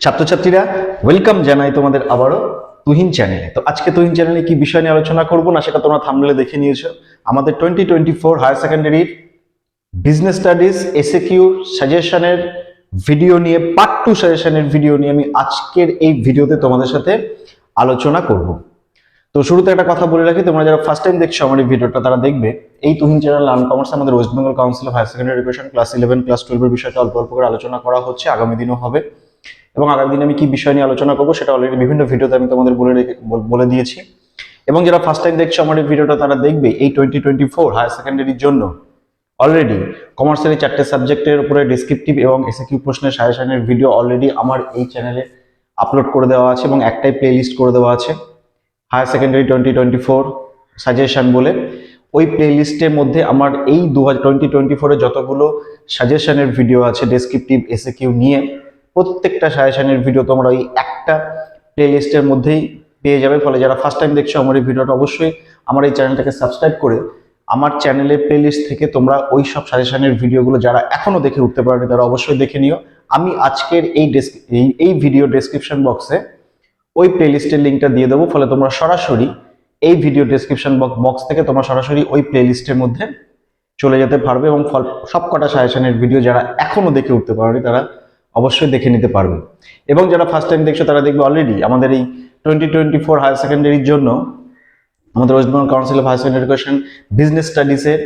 ছাত্রছাত্রীরা ওয়েলকাম জানাই তোমাদের আবারও তুহিন চ্যানেলে। তো আজকে তুহিন চ্যানেলে কি বিষয় নিয়ে আলোচনা করব না সেটা তোমরা থাম্বনেলে দেখে নিয়েছো। আমাদের 2024 হায়ার সেকেন্ডারির বিজনেস স্টাডিজ এসএকিউ সাজেশনের ভিডিও নিয়ে পার্ট 2 সাজেশনের ভিডিও নিয়ে আমি আজকের এই ভিডিওতে তোমাদের সাথে আলোচনা করব। তো শুরুতে একটা কথা বলে রাখি, তোমরা যারা ফার্স্ট টাইম দেখছো আমার এই ভিডিওটা তারা দেখবে এই তুহিন চ্যানেল লার্ন কমার্স আমাদের West Bengal council of higher secondary Education class 11 class 12 এর বিষয়টা অল্প অল্প করে আলোচনা করা হচ্ছে, আগামী দিনও হবে। এবং আগামী দিনে আমি কি বিষয় নিয়ে আলোচনা করবো সেটা অলরেডি বিভিন্ন ভিডিওতে আমি তোমাদের বলে দিয়েছি। এবং যারা ফার্স্ট টাইম দেখছো আমার এই ভিডিওটা তারা দেখবে এই 2024 হায়ার সেকেন্ডারির জন্য অলরেডি কমার্সের 4টে সাবজেক্টের উপরে ডেসক্রিপটিভ এবং এসএকিউ প্রশ্নের সাজেশনের ভিডিও অলরেডি আমার এই চ্যানেলে আপলোড করে দেওয়া আছে এবং একটাই প্লে লিস্ট করে দেওয়া আছে হায়ার সেকেন্ডারি 2024 সাজেশন বলে। ওই প্লে লিস্টের মধ্যে আমার এই 2024 যতগুলো সাজেশনের ভিডিও আছে ডেসক্রিপটিভ এসএকিউ নিয়ে প্রত্যেকটা সাজেশনের ভিডিও তোমরা ওই একটা প্লে লিস্টের মধ্যেই পেয়ে যাবে। ফলে যারা ফার্স্ট টাইম দেখছো আমার এই ভিডিওটা অবশ্যই আমার এই চ্যানেলটাকে সাবস্ক্রাইব করে আমার চ্যানেলের প্লে লিস্ট থেকে তোমরা ওই সব সাজেশনের ভিডিওগুলো যারা এখনো দেখে উঠতে পারেনি তারা অবশ্যই দেখে নিও। আমি আজকের এই ভিডিও ডেসক্রিপশন বক্সে ওই প্লে লিস্টের লিঙ্কটা দিয়ে দেবো, ফলে তোমরা সরাসরি এই ভিডিও ডেসক্রিপশন বক্স থেকে তোমরা সরাসরি ওই প্লে লিস্টের মধ্যে চলে যেতে পারবে এবং সবকটা সাজেশনের ভিডিও যারা এখনো দেখে উঠতে পারেনি তারা অবশ্যই দেখে নিতে পারবে। এবং যারা ফার্স্ট টাইম দেখছো তারা দেখবে অলরেডি আমাদের এই 2024 হায়ার সেকেন্ডারির জন্য আমাদের West Bengal council of higher secondary education business স্টাডিজের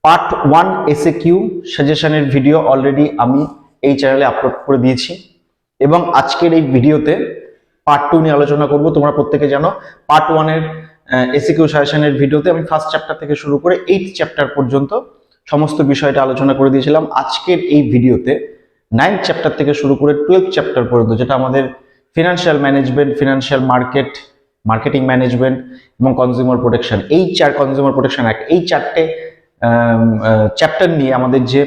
পার্ট 1 এসএকিউ সাজেশনের ভিডিও অলরেডি আমি এই চ্যানেলে আপলোড করে দিয়েছি এবং আজকের এই ভিডিওতে পার্ট 2 নিয়ে আলোচনা করব। তোমরা প্রত্যেকে জানো পার্ট 1 এর এসএকিউ সাজেশনের ভিডিওতে আমি ফার্স্ট চ্যাপ্টার থেকে শুরু করে 8th চ্যাপ্টার পর্যন্ত সমস্ত বিষয়টা আলোচনা করে দিয়েছিলাম। আজকের এই ভিডিওতে 9th চ্যাপ্টার থেকে শুরু করে 12th চ্যাপ্টার পর্যন্ত, যেটা আমাদের financial management, financial marketing management এবং consumer protection, consumer protection act, এই 4টে চ্যাপ্টার নিয়ে আমাদের যে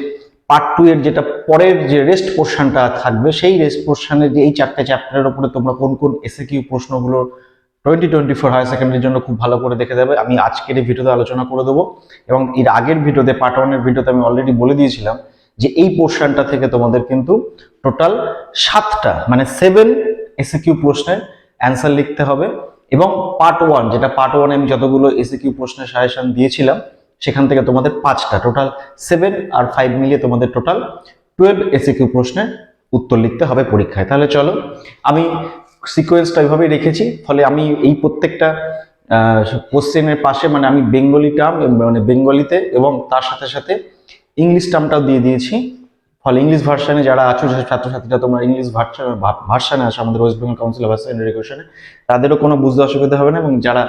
পার্ট 2 এর যেটা পরের যে রেস্ট পোর্শনটা থাকবে, সেই রেস্ট পোর্শনের যে এই 4টে চ্যাপ্টারের উপরে তোমরা কোন কোন এসএকিউ প্রশ্নগুলো 2024 হায়ার সেকেন্ডারির জন্য খুব ভালো করে দেখে দেবে আমি আজকের এই ভিডিওতে আলোচনা করে দেবো। এবং এর আগের ভিডিওতে পার্ট 1 এর ভিডিওতে আমি অলরেডি বলে দিয়েছিলাম যে এই পোর্শনটা থেকে তোমাদের কিন্তু টোটাল 7টা মানে 7 এসএকিউ প্রশ্নের অ্যান্সার লিখতে হবে। এবং পার্ট 1 যেটা পার্ট 1 আমি যতগুলো এসএকিউ প্রশ্নের সাজেশন দিয়েছিলাম সেখান থেকে তোমাদের 5টা, টোটাল 7 আর 5 মিলিয়ে তোমাদের টোটাল 12 এসএকিউ প্রশ্নের উত্তর লিখতে হবে পরীক্ষায়। তাহলে চলো, আমি সিকোয়েন্সটা এইভাবেই রেখেছি, ফলে আমি এই প্রত্যেকটা কোশ্চেনের পাশে মানে আমি বেঙ্গলি টার্ম মানে বেঙ্গলিতে এবং তার সাথে সাথে ইংলিশ টার্মটাও দিয়ে দিয়েছি। ফলে ইংলিশ ভার্সানে যারা আছো ছাত্রছাত্রীরা তোমরা ইংলিশ ভার্সানে আছো আমাদের West Bengal council of higher secondary এডুকেশনে, তাদেরও কোনো বুঝতে অসুবিধা হবে না। এবং যারা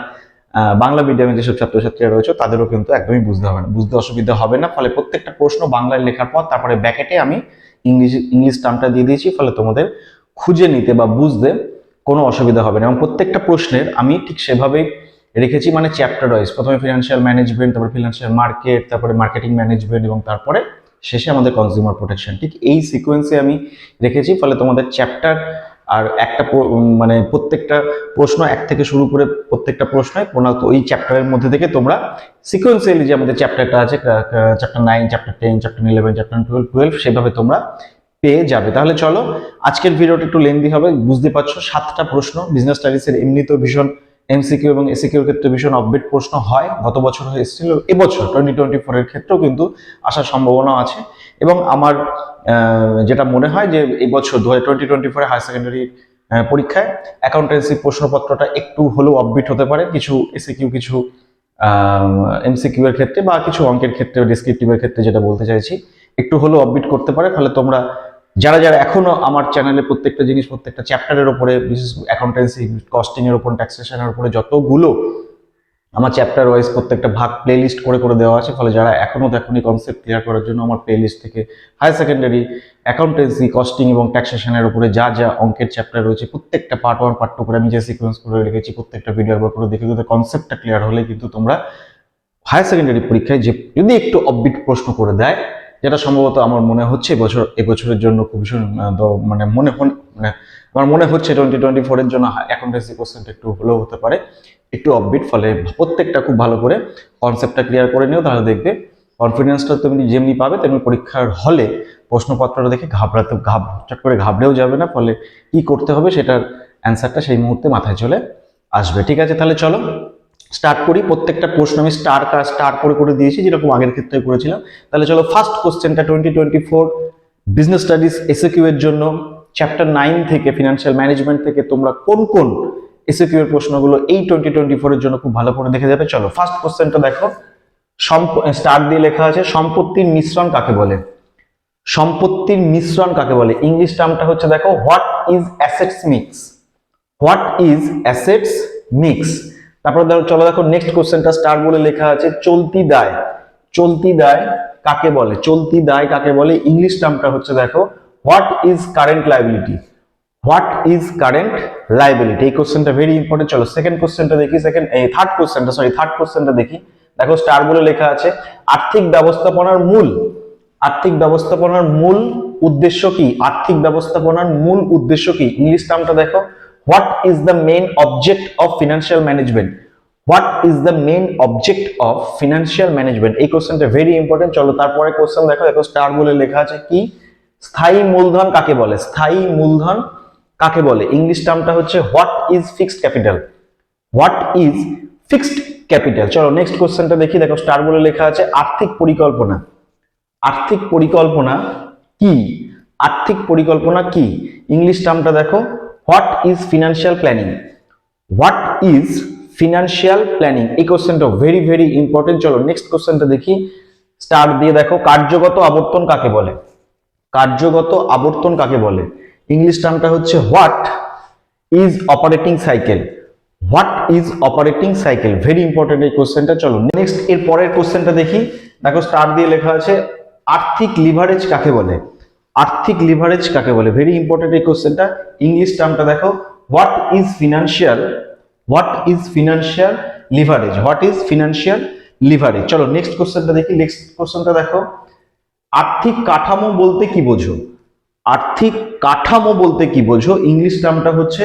বাংলা মিডিয়ামে যেসব ছাত্রছাত্রীরা রয়েছে তাদেরও কিন্তু একদমই বুঝতে অসুবিধা হবে না। ফলে প্রত্যেকটা প্রশ্ন বাংলায় লেখার পর তারপরে ব্র্যাকেটে আমি ইংলিশ টার্মটা দিয়ে দিয়েছি, ফলে তোমাদের খুঁজে নিতে বা বুঝতে কোনো অসুবিধা হবে না। এবং প্রত্যেকটা প্রশ্নের আমি ঠিক সেভাবেই রেখেছি, মানে চ্যাপ্টার ওয়াইজ, প্রথমে ফিনান্সিয়াল ম্যানেজমেন্ট, তারপরে ফিনান্সিয়াল মার্কেট, তারপরে মার্কেটিং ম্যানেজমেন্ট এবং তারপরে শেষে আমাদের কনজিউমার প্রোটেকশন, ঠিক এই সিকোয়েন্সে আমি রেখেছি। ফলে তোমাদের চ্যাপ্টার আর একটা মানে প্রত্যেকটা প্রশ্ন এক থেকে শুরু করে প্রত্যেকটা প্রশ্নে ওই চ্যাপ্টারের মধ্যে থেকে তোমরা সিকোয়েন্সিয়ালি যে আমাদের চ্যাপ্টারটা আছে চ্যাপ্টার 9, চ্যাপ্টার 10, চ্যাপ্টার 11, চ্যাপ্টার 12 সেভাবে তোমরা পেয়ে যাবে। তাহলে চলো, আজকের ভিডিওটা একটু লেন্দি হবে, বুঝতে পারছো। 7টা প্রশ্ন বিজনেস স্টাডিজের এমনিতেও ভীষণ এমসিকিউ এবং এসিকিউর ক্ষেত্রে ভীষণ আপডেট প্রশ্ন হয়, গত বছর এসেছিল, এবছর 2024 এর ক্ষেত্রেও কিন্তু আসার সম্ভাবনা আছে। এবং আমার যেটা মনে হয় যে এই বছর 2024 হায়ার সেকেন্ডারি পরীক্ষায় অ্যাকাউন্টেন্সি প্রশ্নপত্রটা একটু হলেও আপডেট হতে পারে, কিছু এসিকিউ, কিছু এমসিকিউ এর ক্ষেত্রে বা কিছু অঙ্কের ক্ষেত্রে, ডেসক্রিপটিভের ক্ষেত্রে যেটা বলতে চাইছি, একটু হলেও আপডেট করতে পারে। ফলে তোমরা যারা এখনো আমার চ্যানেলে প্রত্যেকটা জিনিস, প্রত্যেকটা চ্যাপ্টারের উপরে, বিশেষ অ্যাকাউন্টেন্সি, কস্টিং এর উপর, ট্যাক্সেশনের উপরে যতগুলো আমার চ্যাপ্টার ওয়াইজ প্রত্যেকটা ভাগ প্লে লিস্ট করে দেওয়া আছে, ফলে যারা এখনো দেখোনি কনসেপ্ট ক্লিয়ার করার জন্য আমার প্লে লিস্ট থেকে হায়ার সেকেন্ডারি অ্যাকাউন্টেন্সি, কস্টিং এবং ট্যাক্সেশনের উপরে যা অঙ্কের চ্যাপ্টার রয়েছে প্রত্যেকটা পার্ট 1 পার্ট 2 করে আমি যে সিকোয়েন্স করে রেখেছি প্রত্যেকটা ভিডিওর উপর করে দেখে কনসেপ্টটা ক্লিয়ার হলে কিন্তু তোমরা হায়ার সেকেন্ডারি পরীক্ষায় যে যদি একটু অফবিট প্রশ্ন করে দেয়, যেটা সম্ভবত আমার মনে হচ্ছে এবছরের জন্য খুব ভীষণ মানে আমার মনে হচ্ছে 2024 এর জন্য অ্যাকাউন্টেন্সি কোশ্চেনটা একটু হলেও হতে পারে। একটু অফবিট, ফলে প্রত্যেকটা খুব ভালো করে কনসেপ্টটা ক্লিয়ার করে নিও, তাহলে দেখবে কনফিডেন্সটা তুমি যেমনি পাবে তেমনি পরীক্ষার হলে প্রশ্নপত্রটা দেখে চট করে ঘাবড়েও যাবে না, ফলে কি করতে হবে সেটার অ্যান্সারটা সেই মুহূর্তে মাথায় চলে আসবে। ঠিক আছে, তাহলে চলো স্টার্ট করি। প্রত্যেকটা প্রশ্ন আমি স্টার করে দিয়েছি, যেরকম আগের ক্ষেত্রে করেছিলাম। তাহলে চলো ফার্স্ট কোশ্চেনটা 2024 বিজনেস স্টাডিজ এসএকিউ এর জন্য চ্যাপ্টার 9 থেকে ফিনান্সিয়াল ম্যানেজমেন্ট থেকে তোমরা কোন কোন এসএকিউ এর প্রশ্নগুলো এই 2024 এর জন্য খুব ভালো করে দেখে যাবে। চলো ফার্স্ট কোশ্চেনটা দেখো, স্টার দিয়ে লেখা আছে সম্পত্তির মিশ্রণ কাকে বলে। সম্পত্তির মিশ্রণ কাকে বলে? ইংলিশ টার্মটা হচ্ছে দেখো, what is assets mix. What is assets mix. তারপরে চলো দেখো নেক্সট কোশ্চেনটা স্টার বলে লেখা আছে চলতি দায়। চলতি দায় কাকে বলে? চলতি দায় কাকে বলে? ইংলিশ টার্মটা হচ্ছে দেখো, what is current liability. What is current liability. এই কোশ্চেনটা ভেরি ইম্পর্টেন্ট। চলো সেকেন্ড কোশ্চেনটা দেখি, থার্ড কোশ্চেনটা দেখি। দেখো স্টার বলে লেখা আছে আর্থিক ব্যবস্থাপনার মূল। আর্থিক ব্যবস্থাপনার মূল উদ্দেশ্য কি? আর্থিক ব্যবস্থাপনার মূল উদ্দেশ্য কি? ইংলিশ টার্মটা দেখো, what is the main object of financial management. What is the main object of financial management. এই কোশ্চেনটা ভেরি ইম্পর্টেন্ট। চলো তারপরে কোশ্চেন দেখো, স্টার বলে লেখা আছে কি স্থায়ী মূলধন কাকে বলে? স্থায়ী মূলধন কাকে বলে? ইংলিশ টার্মটা হচ্ছে what is fixed capital. What is fixed capital. চলো নেক্সট কোশ্চেনটা দেখি। দেখো স্টার বলে লেখা আছে আর্থিক পরিকল্পনা। আর্থিক পরিকল্পনা কি? আর্থিক পরিকল্পনা কি? ইংলিশ টার্মটা দেখো, what is financial planning. What is financial planning. এই কোশ্চেনটা ভেরি ভেরি ইম্পর্টেন্ট। চলো নেক্সট কোশ্চেনটা দেখি। স্টার দিয়ে দেখো কার্যগত আবর্তন কাকে বলে? কার্যগত আবর্তন কাকে বলে? ইংলিশ টার্মটা হচ্ছে what is operating cycle. What is operating cycle. Very important এই কোশ্চেনটা। চলো নেক্সট এর পরের কোশ্চেনটা দেখি। দেখো স্টার দিয়ে লেখা আছে আর্থিক লিভারেজ কাকে বলে? আর্থিক লিভারেজ কাকে বলে? ভেরি ইম্পর্টেন্ট এই কোশ্চেনটা। ইংলিশ টার্মটা দেখো, what is financial leverage. What is financial leverage. চলো নেক্সট কোশ্চেনটা দেখি। নেক্সট কোশ্চেনটা দেখো আর্থিক কাঠামো বলতে কি বোঝো? আর্থিক কাঠামো বলতে কি বোঝো? ইংলিশ টার্মটা হচ্ছে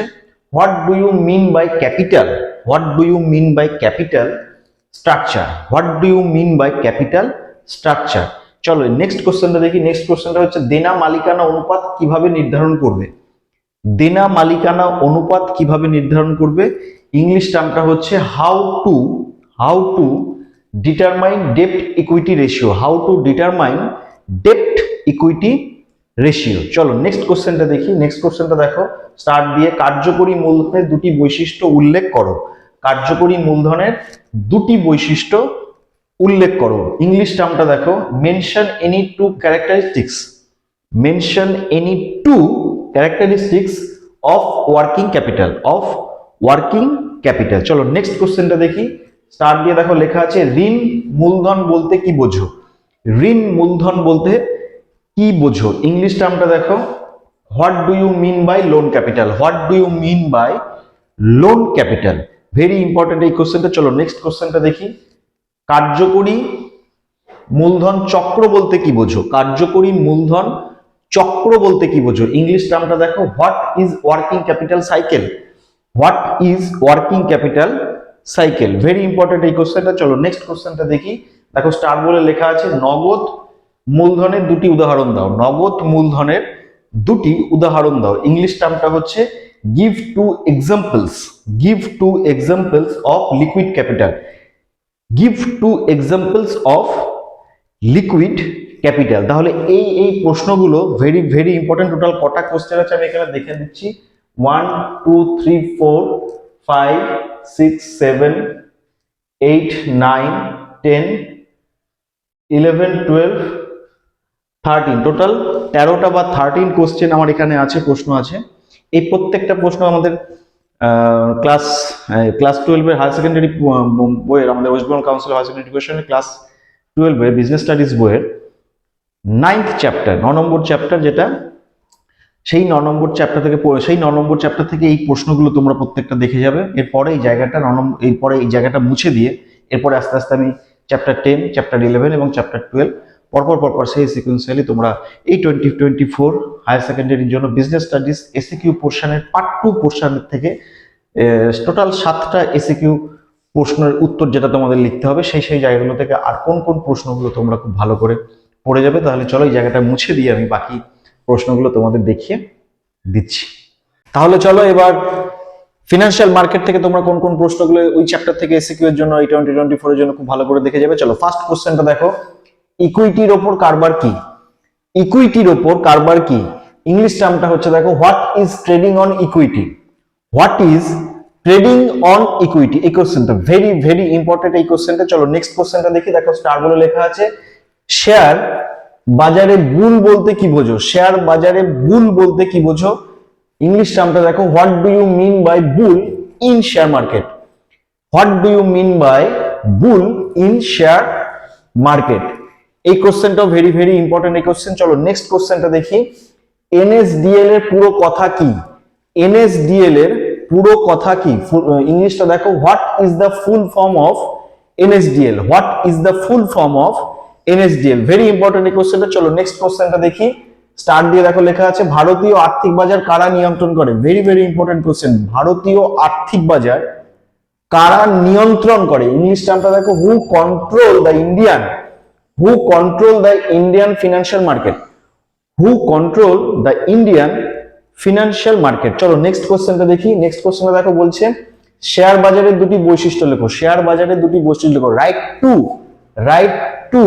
what do you mean by capital. What do you mean by capital structure. What do you mean by capital structure. চলো নেক্সট কোশ্চেনটা দেখি। নেক্সট কোশ্চেনটা হচ্ছে দেনা মালিকানা অনুপাত কিভাবে নির্ধারণ করবে? দেনা মালিকানা অনুপাত কিভাবে নির্ধারণ করবে? ইংলিশ টার্মটা হচ্ছে how to determine ডেপ্ট equity ratio. How to determine ডেপ্ট equity ratio. চলো নেক্সট কোশ্চেনটা দেখি। নেক্সট কোশ্চেনটা দেখো স্টার্ট দিয়ে কার্যকরী মূলধনের দুটি বৈশিষ্ট্য উল্লেখ করো। কার্যকরী মূলধনের দুটি বৈশিষ্ট্য উল্লেখ করো। ইংলিশ টার্মটা দেখো, mention any two characteristics. Mention any two characteristics of working capital. Of working capital. চলো নেক্সট কোশ্চেনটা দেখি। স্টার দিয়ে দেখো লেখা আছে ঋণ মূলধন বলতে কি বোঝো? ঋণ মূলধন বলতে কি বোঝো? ইংলিশ টার্মটা দেখো, what do you mean by loan capital. What do you mean by loan capital. Very important এই কোশ্চেনটা। চলো নেক্সট কোশ্চেনটা দেখি। কার্যকরী মূলধন চক্র বলতে কি বোঝো? কার্যকরী মূলধন চক্র বলতে কি বোঝো? ইংলিশ টার্মটা দেখো, what is working capital cycle. What is working capital cycle. Very important এই কোশ্চেনটা। চলো নেক্সট কোশ্চেনটা দেখি। দেখো স্টার বলে লেখা আছে নগদ মূলধনের দুটি উদাহরণ দাও। নগদ মূলধনের দুটি উদাহরণ দাও। ইংলিশ টার্মটা হচ্ছে give two examples. Give two examples of liquid capital. Give two examples of liquid capital. তাহলে এই প্রশ্নগুলো ভেরি ভেরি ইম্পর্টেন্ট। টোটাল কটা কোশ্চেন আছে আমি এখানে দেখে দিচ্ছি। 1 2 3 4 5 6 7 8 9 10 11 12 13, টোটাল 13টা বা 13 কোশ্চেন আমার এখানে আছে, প্রশ্ন আছে। এই প্রত্যেকটা প্রশ্ন আমাদের ক্লাস 12 এর হায়ার সেকেন্ডারি বইয়ের, আমাদের West Bengal Council Higher Secondary এডুকেশনের ক্লাস 12 এর বিজনেস স্টাডিজ বইয়ের 9th চ্যাপ্টার, 9 নম্বর চ্যাপ্টার, যেটা সেই 9 নম্বর চ্যাপ্টার থেকে সেই 9 নম্বর চ্যাপ্টার থেকে এই প্রশ্নগুলো তোমরা প্রত্যেকটা দেখে যাবে। এরপরে এই জায়গাটা এরপরে এই জায়গাটা মুছে দিয়ে এরপরে আস্তে আস্তে আমি চ্যাপ্টার 10, চ্যাপ্টার 11 এবং চ্যাপ্টার 12 পরপর সেই সিকোয়েন্সিয়ালি তোমরা এই 2024 হায়ার সেকেন্ডারির জন্য বিজনেস স্টাডিজ এসএকিউ পোর্শনের পার্ট 2 পোর্শনের থেকে টোটাল 7টা এসিকিউ প্রশ্নের উত্তর যেটা তোমাদের লিখতে হবে সেই জায়গাগুলো থেকে আর কোন কোন প্রশ্নগুলো তোমরা খুব ভালো করে পড়ে যাবে। তাহলে চলো এই জায়গাটা মুছে দিয়ে আমি বাকি প্রশ্নগুলো তোমাদের দেখিয়ে দিচ্ছি। তাহলে চলো এবার ফিনান্সিয়াল মার্কেট থেকে তোমরা কোন কোন প্রশ্নগুলো ওই চ্যাপ্টার থেকে এসিকিউ এর জন্য এই 2024 এর জন্য খুব ভালো করে দেখে যাবে। চলো ফার্স্ট কোশ্চেনটা দেখো, ইকুইটির ওপর কারবার কি? ইকুইটির ওপর কারবার কি? ইংলিশ টার্মটা হচ্ছে দেখো, what is trading on equity. What is trading on equity, এই কোশ্চেনটা ভেরি ভেরি ইম্পর্টেন্ট এই কোশ্চেনটা। চলো নেক্সট কোশ্চেনটা দেখি। দেখো স্টার বলে লেখা আছে, শেয়ার বাজারে বুল বলতে কি বোঝো? শেয়ার বাজারে বুল বলতে কি বোঝো? ইংলিশ টার্মটা দেখো, what do you mean by bull in share market. What do you mean by bull in share market, এই কোশ্চেনটাও ভেরি ভেরি ইম্পর্টেন্ট এই কোশ্চেন। চলো নেক্সট কোশ্চেনটা দেখি, এনএসডিএল এর পুরো কথা কি? এনএসডিএল এর পুরো কথা কি? ইংলিশটা দেখো, what is the full form of NSDL. What is the full form of NSDL, very important এই কোশ্চেনটা। চলো নেক্সট কোশ্চেনটা দেখি। স্টার দিয়ে দেখো লেখা আছে, ভারতীয় আর্থিক বাজার কারা নিয়ন্ত্রণ করে? Very very important question. ভারতীয় আর্থিক বাজার কারা নিয়ন্ত্রণ করে? ইংলিশ টার্মটা দেখো, who control the Indian, who control the Indian financial market. Who control the Indian financial market. চলো নেক্সট কোশ্চেনটা দেখি। নেক্সট কোশ্চেনটা দেখো, বলছে শেয়ার বাজারের দুটি বৈশিষ্ট্য লেখো। শেয়ার বাজারের দুটি বৈশিষ্ট্য লেখো। Right two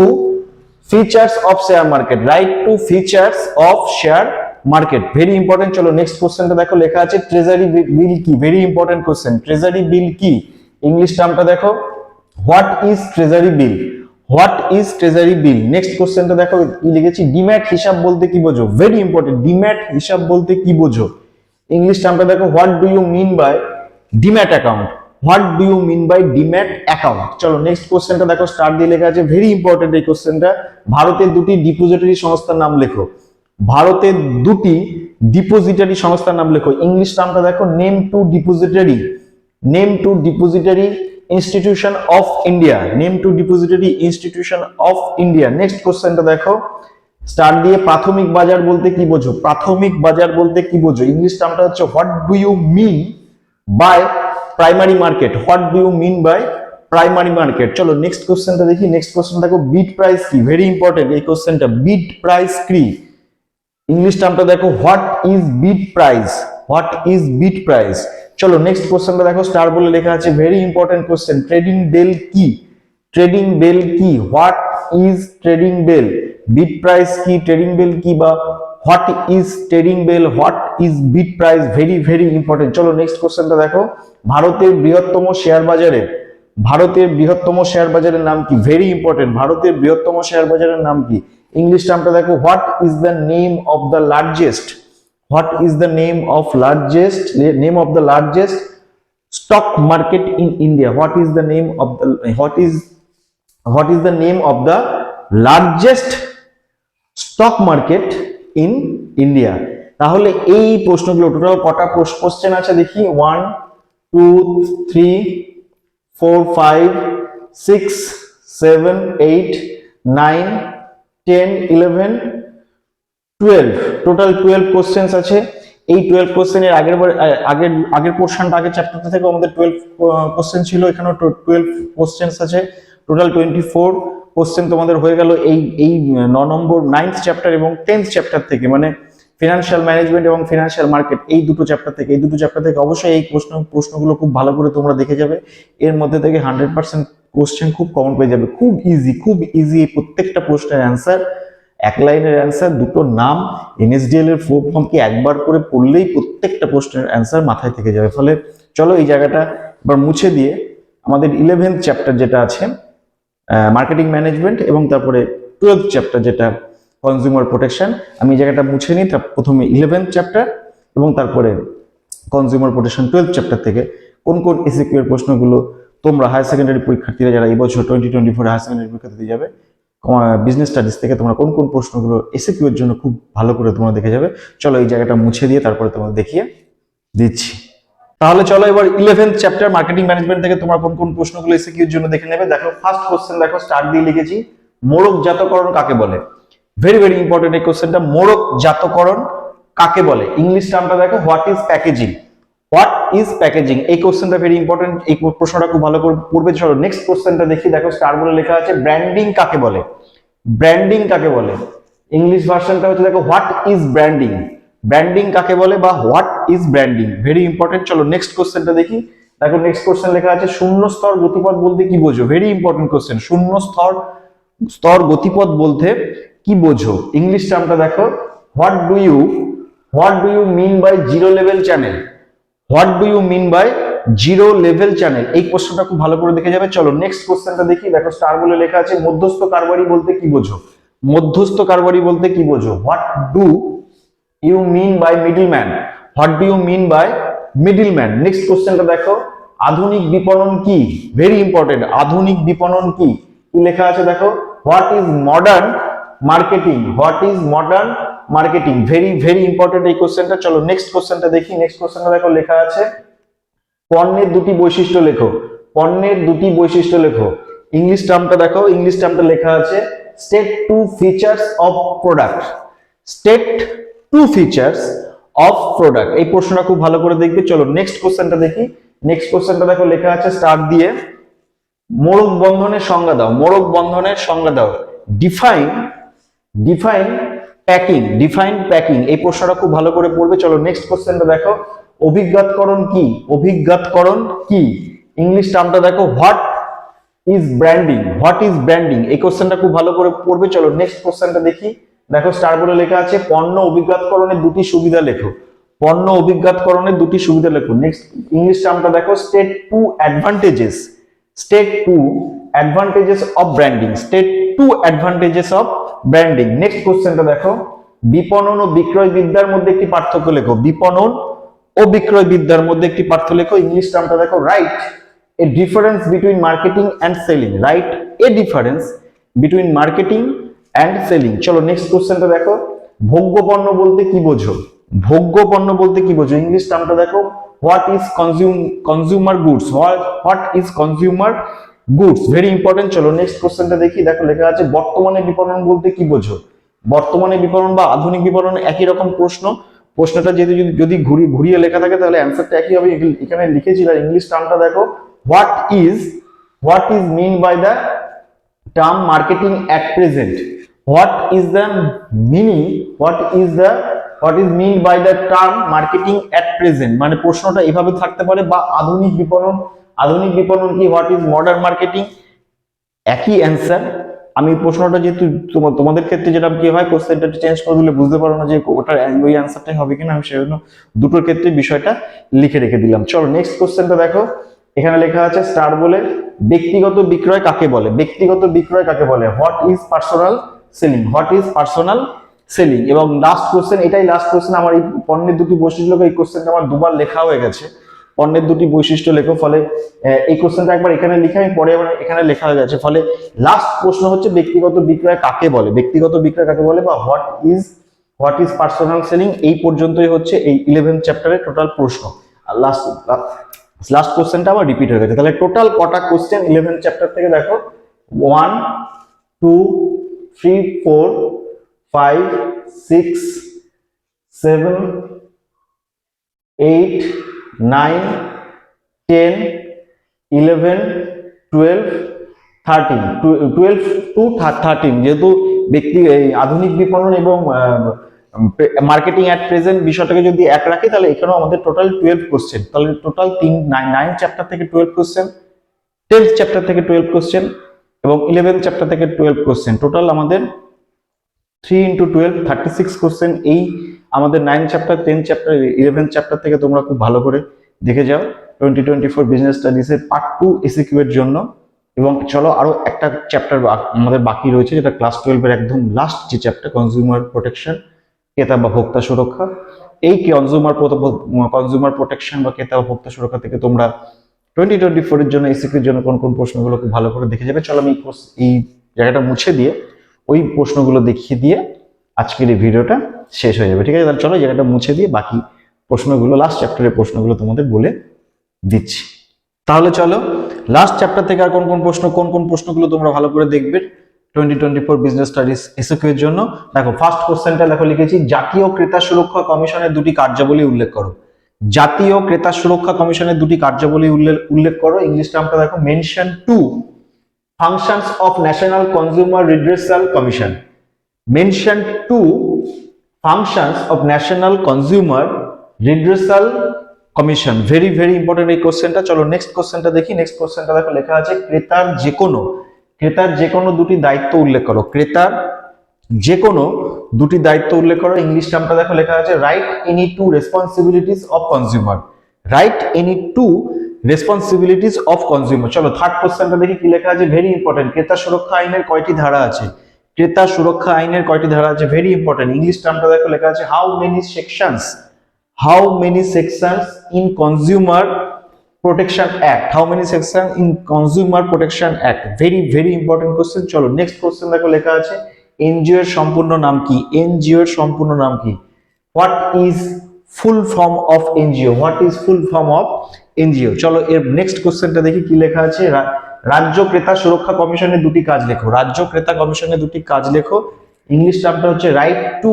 features of share market. Right two features of share market, very important. চলো নেক্সট কোশ্চেনটা দেখো, লেখা আছে ট্রেজারি বিল কি? Very important question. Treasury bill কি? ইংলিশ টার্মটা দেখো, what is treasury bill. What is treasury bill. Next কোশ্চেনটা দেখো, কি লিখেছি, ডিম্যাট হিসাব বলতে কি বোঝো? ভেরি ইম্পর্টেন্ট, ডিম্যাট হিসাব বলতে কি বোঝো? ইংলিশ টার্মটা দেখো, what do you mean by demat account. What do you mean by demat account. চলো নেক্সট কোশ্চেনটা দেখো, স্টার দিয়ে লেখা আছে, ভেরি ইম্পর্টেন্ট এই কোশ্চেনটা। ভারতের দুটি ডিপোজিটরি সংস্থার নাম লেখো। ভারতের দুটি ডিপোজিটরি সংস্থার নাম লেখো। ইংলিশ টার্মটা দেখো, name two depository, name two depository institution of India. Name two depository institution of India. Next কোশ্চেনটা দেখো, স্টার দিয়ে, প্রাথমিক বাজার বলতে কি বোঝো? প্রাথমিক বাজার বলতে কি বোঝো? ইংলিশ টার্মটা হচ্ছে, what do you mean by primary market. What do you mean by primary market. চলো নেক্সট কোশ্চেনটা দেখি। নেক্সট কোশ্চেন দেখো, বিড প্রাইস কি? ভেরি ইম্পর্টেন্ট এই কোশ্চেনটা। বিড প্রাইস কি? ইংলিশ টার্মটা দেখো, what is bid price. What is bid price. চলো নেক্সট কোশ্চেনটা দেখো, স্টার বলে লেখা আছে, very important question. Trading bell কি? ট্রেডিং বেল কি? What is trading bell. Bid price কি, ট্রেডিং বেল কি, বা what is trading bell, what is bid price, very very important. চলো নেক্সট কোশ্চেনটা দেখো, ভারতের বৃহত্তম শেয়ার বাজারে, ভারতের বৃহত্তম শেয়ার বাজারের নাম কি? ভেরি ইম্পর্টেন্ট, ভারতের বৃহত্তম শেয়ার বাজারের নাম কি? ইংলিশ টার্মটা দেখো, what is the name of the largest, what is the name of largest, name of the largest stock market in India. What is the name of the, what is the name of the largest stock market in India? তাহলে এই প্রশ্নগুলো total কটা question আছে দেখি, 1 2 3 4 5 6 7 8 9 10 11 12, total 12 questions আছে। এই 12 কোশ্চেনের আগের পোর্শনটা, আগের চ্যাপ্টারটা থেকে আমাদের 12 কোশ্চেন ছিল, এখানেও 12 কোশ্চেন্স আছে। টোটাল 24 কোশ্চেন তোমাদের হয়ে গেল এই 9 নম্বর 9th চ্যাপ্টার এবং 10th চ্যাপ্টার থেকে, মানে ফিনান্সিয়াল ম্যানেজমেন্ট এবং ফিনান্সিয়াল মার্কেট, এই দুটো চ্যাপ্টার থেকে। এই দুটো চ্যাপ্টার থেকে অবশ্যই এই প্রশ্নগুলো খুব ভালো করে তোমরা দেখে যাবে। এর মধ্যে থেকে 100% কোশ্চেন খুব কমন পেয়ে যাবে, খুব ইজি এই প্রত্যেকটা প্রশ্নের অ্যান্সার, এক লাইনের অ্যান্সার, দুটো নাম, এনএসডিএল এর ফুল ফর্ম কি একবার করে পড়লেই প্রত্যেকটা প্রশ্নের অ্যান্সার মাথায় থেকে যাবে। ফলে চলো এই জায়গাটা এবার মুছে দিয়ে আমাদের 11th চ্যাপ্টার যেটা আছে মার্কেটিং ম্যানেজমেন্ট এবং তারপরে 12th চ্যাপ্টার যেটা কনজিউমার প্রোটেকশন, আমি এই জায়গাটা মুছে নিই। প্রথমে 11th চ্যাপ্টার এবং তারপরে কনজিউমার প্রোটেকশন 12th চ্যাপ্টার থেকে কোন কোন এসিকিউ এর প্রশ্নগুলো তোমরা হায়ার সেকেন্ডারি পরীক্ষার্থীরা যারা এই বছর 2024 হায়ার সেকেন্ডারি পরীক্ষা দিতে যাবে, বিজনেস স্টাডিজ থেকে তোমরা কোন কোন প্রশ্নগুলো এসিকিউ এর জন্য খুব ভালো করে তোমরা দেখে যাবে। চলো এই জায়গাটা মুছে দিয়ে তারপরে তোমাদের দেখিয়ে দিচ্ছি। তাহলে চলো এবার 11th চ্যাপ্টার মার্কেটিং ম্যানেজমেন্ট থেকে তোমরা কোন কোন প্রশ্নগুলো এসিকিউ এর জন্য দেখে নেবে। দেখো ফার্স্ট কোশ্চেন, দেখো স্টার দিয়ে লিখেছি, মোড়কজাতকরণ কাকে বলে? ভেরি ভেরি ইম্পর্টেন্ট এই কোশ্চেনটা। মোড়কজাতকরণ কাকে বলে? ইংলিশ টার্মটা দেখো, what is packaging. What is packaging, এই কোশ্চেনটা ভেরি ইম্পর্টেন্ট, এই প্রশ্নটা খুব ভালো করে পড়বে। চলো নেক্সট কোশ্চেনটা দেখি। দেখো স্টার বলে লেখা আছে ব্র্যান্ডিং কাকে বলে, ব্র্যান্ডিং কাকে বলে, ইংলিশ ভার্সনটা হচ্ছে দেখো হোয়াট ইজ ব্র্যান্ডিং, ব্র্যান্ডিং কাকে বলে বা what is branding, very important. চলো নেক্সট কোশ্চেনটা দেখি। দেখো নেক্সট কোশ্চেন লেখা আছে শূন্য স্তর গতিপথ বলতে কি বোঝো, ভেরি ইম্পর্টেন্ট কোশ্চেন। শূন্য স্তর স্তর গতিপথ বলতে কি বোঝো, ইংলিশ টার্মটা দেখো what do you mean by zero level channel, what do you mean by zero level channel, এই কোশ্চেনটা খুব ভালো করে দেখে যাবে। চলো নেক্সট কোশ্চেনটা দেখি। দেখো স্টার বলে লেখা আছে মধ্যস্থ কারবারি বলতে কি বোঝো, মধ্যস্থ কারবারি বলতে কি বোঝো, what do you mean by middleman, what do you mean by middleman. Next কোশ্চেনটা দেখো আধুনিক বিপণন কি, ভেরি ইম্পর্টেন্ট, আধুনিক বিপণন কি, কি লেখা আছে দেখো what is modern marketing, what is modern marketing, very very important এই কোশ্চেনটা। চলো নেক্সট কোশ্চেনটা দেখি। নেক্সট কোশ্চেনটা দেখো লেখা আছে পণ্যের দুটি বৈশিষ্ট্য লেখো, পণ্যের দুটি বৈশিষ্ট্য লেখো, ইংলিশ টার্মটা দেখো, ইংলিশ টার্মটা লেখা আছে state two features of product, state two features of product, এই প্রশ্নটা খুব ভালো করে দেখবে। চলো নেক্সট কোশ্চেনটা দেখি। নেক্সট কোশ্চেনটা দেখো লেখা আছে স্টার দিয়ে মোড়ক বন্ধনের সংজ্ঞা দাও, মোড়ক বন্ধনের সংজ্ঞা দাও, define define packing, define packing, এই প্রশ্নটা খুব ভালো করে পড়বে। চলো নেক্সট কোশ্চেনটা দেখো অভিজ্ঞাতকরণ কি, অভিজ্ঞাতকরণ কি, ইংলিশ টার্মটা দেখো what is branding, what is branding, এই কোশ্চেনটা খুব ভালো করে পড়বে। চলো নেক্সট কোশ্চেনটা দেখি। দেখো স্টার বলে লেখা আছে পণ্য অভিজ্ঞাতকরণের দুটি সুবিধা লেখো, পণ্য অভিজ্ঞাতকরণের দুটি সুবিধা লেখো। নেক্সট ইংলিশ টার্মটা দেখো state two advantages, state two advantages of branding, state two advantages of branding. Next কোশ্চেনটা দেখো বিপণন ও বিক্রয় বিদ্যার মধ্যে একটি পার্থক্য লেখো, বিপণন ও বিক্রয় বিদ্যার মধ্যে একটি পার্থক্য লেখো, ইংলিশ টার্মটা দেখো write a difference between marketing and selling, write a difference between marketing and selling. চলো নেক্সট কোশ্চেনটা দেখো ভোগ্য পণ্য বলতে কি বোঝো, ভোগ্য পণ্য বলতে কি বোঝো, ইংলিশ টার্মটা দেখো what is consumer goods, what is consumer goods, very important. চলো নেক্সট কোশ্চেনটা দেখি। দেখো লেখা আছে বর্তমানে বিপণন বলতে কি বোঝো, বর্তমানে বিপণন বা আধুনিক বিপণন একই রকম প্রশ্ন, প্রশ্নটা যদি ঘুরিয়ে লেখা থাকে তাহলে অ্যান্সারটা একই হবে, এখানে লিখেছি। আর ইংলিশ টার্মটা দেখো what is mean by the term marketing at present, what is the meaning, what is mean by the term marketing at present, মানে প্রশ্নটা এভাবে থাকতে পারে। বা আধুনিক বিপণন, আধুনিক বিপণন কি, হোয়াট ইজ মডার্ন মার্কেটিং, একই অ্যান্সার। আমি প্রশ্নটা যেহেতু তোমাদের ক্ষেত্রে যেটা কি হয় কোশ্চেনটা চেঞ্জ করে দিলে বুঝতে পারো না যে ওটার ওই অ্যান্সারটাই হবে কিনা, আমি সেজন্য দুটোর ক্ষেত্রে বিষয়টা লিখে রেখে দিলাম। চলো নেক্সট কোশ্চেনটা দেখো। এখানে লেখা আছে স্টার বলে ব্যক্তিগত বিক্রয় কাকে বলে, ব্যক্তিগত বিক্রয় কাকে বলে, what is personal selling, what is personal selling. এবং লাস্ট কোশ্চেন, এটাই লাস্ট কোশ্চেন আমার, এই পণ্যের দুটি বৈশিষ্ট্য লেখো, এই কোশ্চেনটা আমার দুবার লেখা হয়ে গেছে, পণ্যের দুটি বৈশিষ্ট্য লেখো, ফলে এই কোশ্চেনটা একবার এখানে লিখে আমি পরে আবার এখানে লেখা হয়ে গেছে, ফলে লাস্ট প্রশ্ন হচ্ছে ব্যক্তিগত বিক্রয় কাকে বলে, ব্যক্তিগত বিক্রয় কাকে বলে বা হোয়াট ইজ পার্সোনাল সেলিং। এই পর্যন্তই হচ্ছে এই 11th চ্যাপ্টারের টোটাল প্রশ্ন। আর লাস্ট কোশ্চেনটা আবার রিপিট হয়ে গেছে। তাহলে টোটাল কটা কোশ্চেন 11th চ্যাপ্টার থেকে দেখো 1 2 3 4 5 6 7 8 9 10 11 12 13 12 টু 13, যেহেতু ব্যক্তি আধুনিক বিপণন এবং মার্কেটিং অ্যাট প্রেজেন্ট বিষয়টাকে যদি এক রাখি তাহলে এখানেও আমাদের টোটাল 12 কোশ্চেন, তাহলে টোটাল 9 চ্যাপ্টার থেকে 12 কোশ্চেন, 10th চ্যাপ্টার থেকে 12 কোশ্চেন এবং 11th চ্যাপ্টার থেকে 12 কোশ্চেন, টোটাল আমাদের 3 × 12 36 কোশ্চেন। এই আমাদের 9 চ্যাপ্টার 10 চ্যাপ্টার 11th চ্যাপ্টার থেকে তোমরা খুব ভালো করে দেখে যাও 2024 বিজনেস স্টাডিজের পার্ট 2 এসিকিউ এর জন্য। এবং চলো আরো একটা চ্যাপ্টার আমাদের বাকি রয়েছে, যেটা ক্লাস 12 এর একদম লাস্ট যে চ্যাপ্টার কনজিউমার প্রোটেকশন, ক্রেতা বা ভোক্তা সুরক্ষা। এই কনজিউমার প্রোটেকশন বা ক্রেতা বা ভোক্তা সুরক্ষা থেকে তোমরা 2024 এর জন্য এসিকিউ এর জন্য কোন কোন প্রশ্নগুলো খুব ভালো করে দেখে যাবে। চলো আমি এই জায়গাটা মুছে দিয়ে ওই প্রশ্নগুলো দেখিয়ে দিয়ে আজকের এই ভিডিওটা শেষ হয়ে যাবে, ঠিক আছে? তাহলে চলো জায়গাটা মুছে দিয়ে বাকি প্রশ্নগুলো, লাস্ট চ্যাপ্টারের প্রশ্নগুলো তোমাদের বলে দিচ্ছি। তাহলে চলো লাস্ট চ্যাপ্টার থেকে আর কোন কোন প্রশ্নগুলো তোমরা ভালো করে দেখবে 2024 বিজনেস স্টাডিজ এসকিউ এর জন্য। দেখো ফার্স্ট কোশ্চেনটা দেখো লিখেছি জাতীয় ক্রেতা সুরক্ষা কমিশনের দুটি কার্যাবলী উল্লেখ করো। জাতীয় ক্রেতা সুরক্ষা কমিশনের দুটি কার্যাবলী উল্লেখ করো। ইংলিশ টার্মটা দেখো, mention two functions of National Consumer Redressal Commission. Mention two functions of National Consumer Redressal Commission. Very very important এই কোশ্চেনটা। চলো নেক্সট কোশ্চেনটা দেখি। নেক্সট কোশ্চেনটা দেখো, লেখা আছে ক্রেতার যে কোনো দুটি দায়িত্ব উল্লেখ করো। ক্রেতার যে কোনো দুটি দায়িত্ব উল্লেখ করো। ইংলিশ টার্মটা দেখো, লেখা আছে write any two responsibilities of consumer. Write any two responsibilities of consumer. চলো থার্ড কোশ্চেনটা দেখি কি লেখা আছে। ভেরি ইম্পর্টেন্ট, ক্রেতা সুরক্ষা আইনের কয়টি ধারা আছে? ক্রেতা সুরক্ষা আইনের কয়টি ধারা আছে? Very important. ইংলিশ টার্মটা দেখো, লেখা আছে how many sections in consumer protection act. How many section in consumer protection act. Very very important question. চলো নেক্সট কোশ্চেন দেখো, লেখা আছে এনজিও এর সম্পূর্ণ নাম কি? এনজিও এর সম্পূর্ণ নাম কি? What is full form of NGO? What is full form of NGO? চলো এর নেক্সট কোশ্চেনটা দেখি কি লেখা আছে। রাজ্য ক্রেতা সুরক্ষা কমিশনের দুটি কাজ লেখো। রাজ্য ক্রেতা কমিশনের দুটি কাজ লেখো। ইংলিশ টার্মটা হচ্ছে right two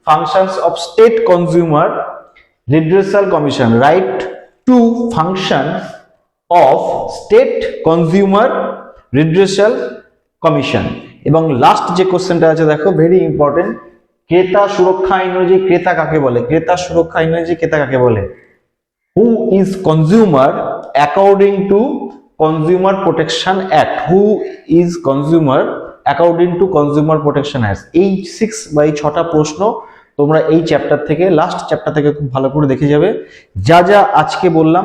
functions of state consumer redressal commission. Right two function of state consumer redressal commission. এবং লাস্ট যে কোশ্চেনটা আছে দেখো, ভেরি ইম্পর্টেন্ট, ক্রেতা সুরক্ষা আইন অনুযায়ী ক্রেতা কাকে বলে? ক্রেতা সুরক্ষা আইন অনুযায়ী ক্রেতা কাকে বলে? Who is consumer according to consumer protection act? Who is consumer according to consumer protection act? এই 6 বা এই 6টা প্রশ্ন তোমরা এই চ্যাপ্টার থেকে, লাস্ট চ্যাপ্টার থেকে খুব ভালো করে দেখে যাবে। যা যা আজকে বললাম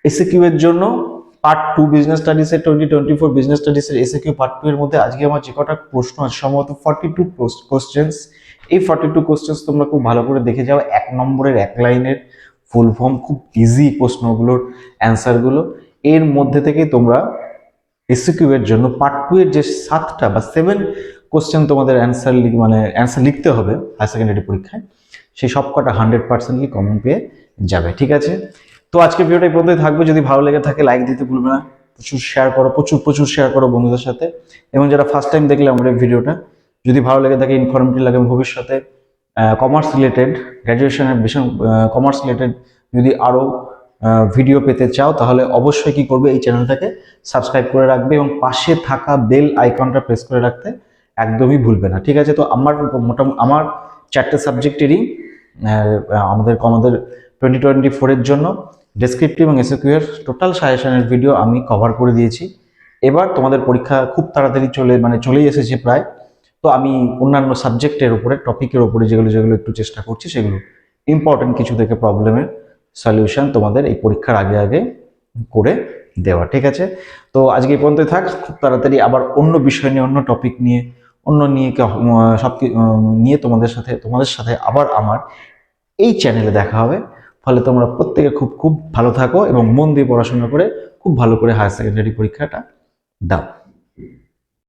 এসএকিউ এর জন্য পার্ট 2 বিজনেস স্টাডিজের 2024 বিজনেস স্টাডিজের এসএকিউ পার্ট 2 এর মধ্যে আজকে আমার যে কটা প্রশ্ন আছে সম্ভবত 42 কোশ্চেন্স। এই 42 কোশ্চেন্স তোমরা খুব ভালো করে দেখে যাও। 1 নম্বরের 1 লাইনের ফুল ফর্ম, খুব ইজি প্রশ্নগুলোর অ্যান্সারগুলো। এর মধ্যে থেকে তোমরা এসএকিউ এর জন্য পার্ট 2 এর যে 7টা বা 7 কোশ্চেন তোমাদের অ্যান্সার লিখতে হবে হায়ার সেকেন্ডারি পরীক্ষায়, সেই সবকটা 100% কমন পেয়ে যাবে। ঠিক আছে, তো আজকে ভিডিওটা এই পর্যন্তই থাকবে। যদি ভালো লেগে থাকে লাইক দিতে ভুলবে না, প্রচুর শেয়ার করো, প্রচুর শেয়ার করো বন্ধুদের সাথে। এবং যারা ফার্স্ট টাইম দেখলে আমার এই ভিডিওটা, যদি ভালো লেগে থাকে, ইনফরমেটিভ লাগে, ভবিষ্যতে কমার্স রিলেটেড, গ্র্যাজুয়েশনের বিষয় কমার্স রিলেটেড যদি আরও ভিডিও পেতে চাও, তাহলে অবশ্যই কি করবে, এই চ্যানেলটাকে সাবস্ক্রাইব করে রাখবে এবং পাশে থাকা বেল আইকনটা প্রেস করে রাখতে একদমই ভুলবে না। ঠিক আছে, তো আমার 4টে সাবজেক্টেরই আমাদের 2024 এর জন্য ডেসক্রিপটিভ এবং এসএকিউ এর টোটাল সাজেশনের ভিডিও আমি কভার করে দিয়েছি। এবার তোমাদের পরীক্ষা খুব তাড়াতাড়ি চলেই এসেছে প্রায়। তো আমি অন্যান্য সাবজেক্টের উপরে, টপিকের উপরে যেগুলো একটু চেষ্টা করছি, সেগুলো ইম্পর্টেন্ট কিছু থেকে প্রবলেমের সলিউশন তোমাদের এই পরীক্ষার আগে করে দেওয়া। ঠিক আছে, তো আজকে এই পর্যন্তই থাক। খুব তাড়াতাড়ি আবার অন্য বিষয় নিয়ে, অন্য টপিক নিয়ে, সব নিয়ে তোমাদের সাথে আবার আমার এই চ্যানেলে দেখা হবে। ফলে তোমরা প্রত্যেকে খুব ভালো থাকো এবং মন দিয়ে পড়াশোনা করে খুব ভালো করে হায়ার সেকেন্ডারি পরীক্ষাটা দাও।